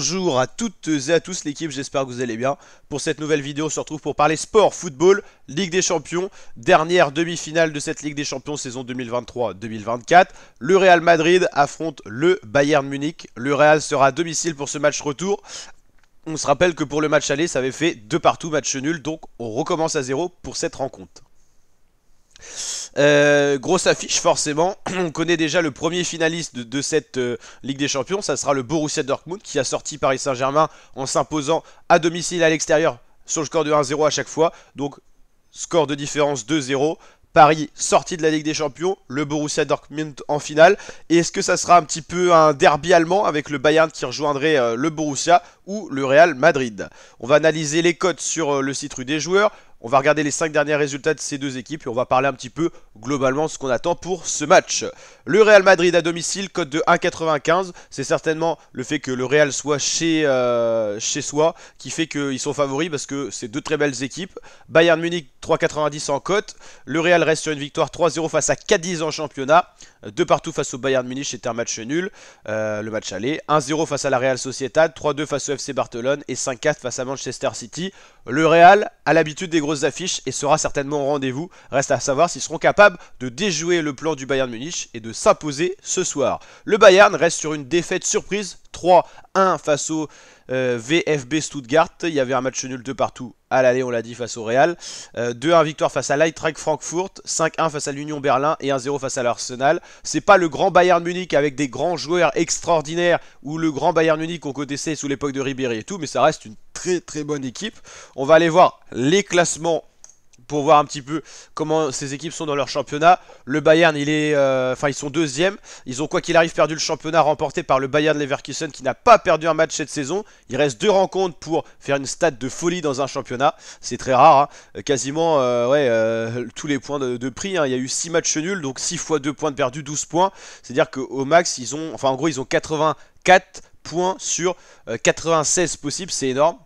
Bonjour à toutes et à tous l'équipe, j'espère que vous allez bien. Pour cette nouvelle vidéo, on se retrouve pour parler sport, football, Ligue des Champions. Dernière demi-finale de cette Ligue des Champions saison 2023-2024. Le Real Madrid affronte le Bayern Munich. Le Real sera à domicile pour ce match retour. On se rappelle que pour le match aller, ça avait fait 2 partout, match nul. Donc on recommence à 0 pour cette rencontre. Grosse affiche forcément. On connaît déjà le premier finaliste de cette Ligue des Champions. Ça sera le Borussia Dortmund qui a sorti Paris Saint-Germain en s'imposant à domicile à l'extérieur sur le score de 1-0 à chaque fois. Donc score de différence 2-0. Paris sorti de la Ligue des Champions, le Borussia Dortmund en finale. Et est-ce que ça sera un petit peu un derby allemand avec le Bayern qui rejoindrait le Borussia ou le Real Madrid? On va analyser les cotes sur le site Rue des Joueurs. On va regarder les 5 derniers résultats de ces deux équipes et on va parler un petit peu globalement de ce qu'on attend pour ce match. Le Real Madrid à domicile, cote de 1,95. C'est certainement le fait que le Real soit chez soi qui fait qu'ils sont favoris parce que c'est deux très belles équipes. Bayern Munich 3,90 en cote. Le Real reste sur une victoire 3-0 face à Cadiz en championnat. 2 partout face au Bayern Munich, c'était un match nul. Le match aller. 1-0 face à la Real Sociedad. 3-2 face au FC Barcelone. Et 5-4 face à Manchester City. Le Real a l'habitude des grosses affiches et sera certainement au rendez-vous. Reste à savoir s'ils seront capables de déjouer le plan du Bayern Munich et de s'imposer ce soir. Le Bayern reste sur une défaite surprise 3-1 face au VfB Stuttgart. Il y avait un match nul de partout à l'aller, on l'a dit, face au Real. 2-1 victoire face à l'Eintracht Francfort, 5-1 face à l'Union Berlin et 1-0 face à l'Arsenal. C'est pas le grand Bayern Munich avec des grands joueurs extraordinaires ou le grand Bayern Munich qu'on connaissait sous l'époque de Ribéry et tout, mais ça reste une très très bonne équipe. On va aller voir les classements pour voir un petit peu comment ces équipes sont dans leur championnat. Le Bayern, ils sont deuxièmes. Ils ont quoi qu'il arrive perdu le championnat remporté par le Bayern Leverkusen qui n'a pas perdu un match cette saison. Il reste 2 rencontres pour faire une stat de folie dans un championnat. C'est très rare, hein. Quasiment tous les points de prix, hein. Il y a eu 6 matchs nuls, donc 6 fois 2 points de perdu, 12 points. C'est-à-dire qu'au max, ils ont 84 points sur 96 possibles. C'est énorme.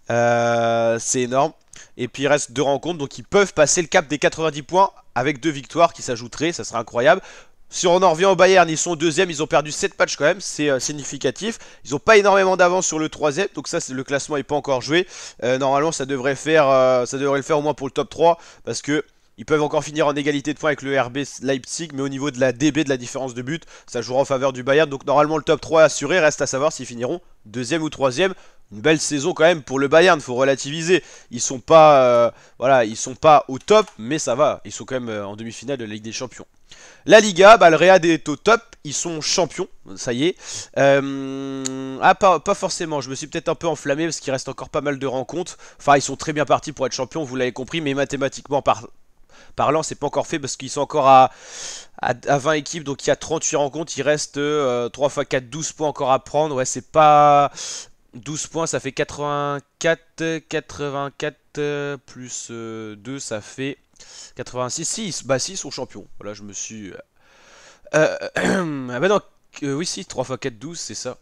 C'est énorme. Et puis il reste 2 rencontres, donc ils peuvent passer le cap des 90 points avec 2 victoires qui s'ajouteraient, ça serait incroyable. Si on en revient au Bayern, ils sont deuxième, ils ont perdu 7 matchs quand même, c'est significatif. Ils n'ont pas énormément d'avance sur le troisième, donc ça le classement n'est pas encore joué. Normalement ça devrait le faire au moins pour le top 3, parce que ils peuvent encore finir en égalité de points avec le RB Leipzig, mais au niveau de la DB, de la différence de but, ça jouera en faveur du Bayern. Donc normalement le top 3 est assuré, reste à savoir s'ils finiront deuxième ou troisième. Une belle saison quand même pour le Bayern, faut relativiser. Ils sont pas au top, mais ça va. Ils sont quand même en demi-finale de la Ligue des Champions. La Liga, le Real est au top, ils sont champions, ça y est. Pas forcément, je me suis peut-être un peu enflammé parce qu'il reste encore pas mal de rencontres. Enfin, ils sont très bien partis pour être champions, vous l'avez compris, mais mathématiquement parlant, c'est pas encore fait parce qu'ils sont encore à 20 équipes, donc il y a 38 rencontres, il reste 3 x 4, 12 points encore à prendre. Ouais, c'est pas... 12 points, ça fait 84 plus 2, ça fait 86. 6, bah 6 ils sont champions. Voilà, je me suis... ah bah non, oui si, 3 x 4, 12, c'est ça.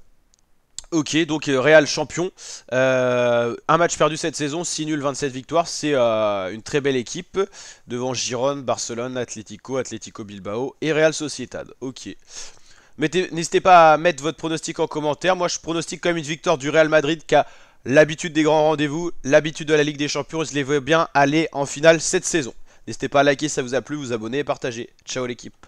Ok, donc Real champion. Un match perdu cette saison, 6 nuls, 27 victoires. C'est une très belle équipe. Devant Girone, Barcelone, Atlético Bilbao et Real Sociedad. Ok. N'hésitez pas à mettre votre pronostic en commentaire. Moi je pronostique quand même une victoire du Real Madrid qui a l'habitude des grands rendez-vous, l'habitude de la Ligue des Champions. Je les vois bien aller en finale cette saison. N'hésitez pas à liker si ça vous a plu, vous abonner et partager. Ciao l'équipe.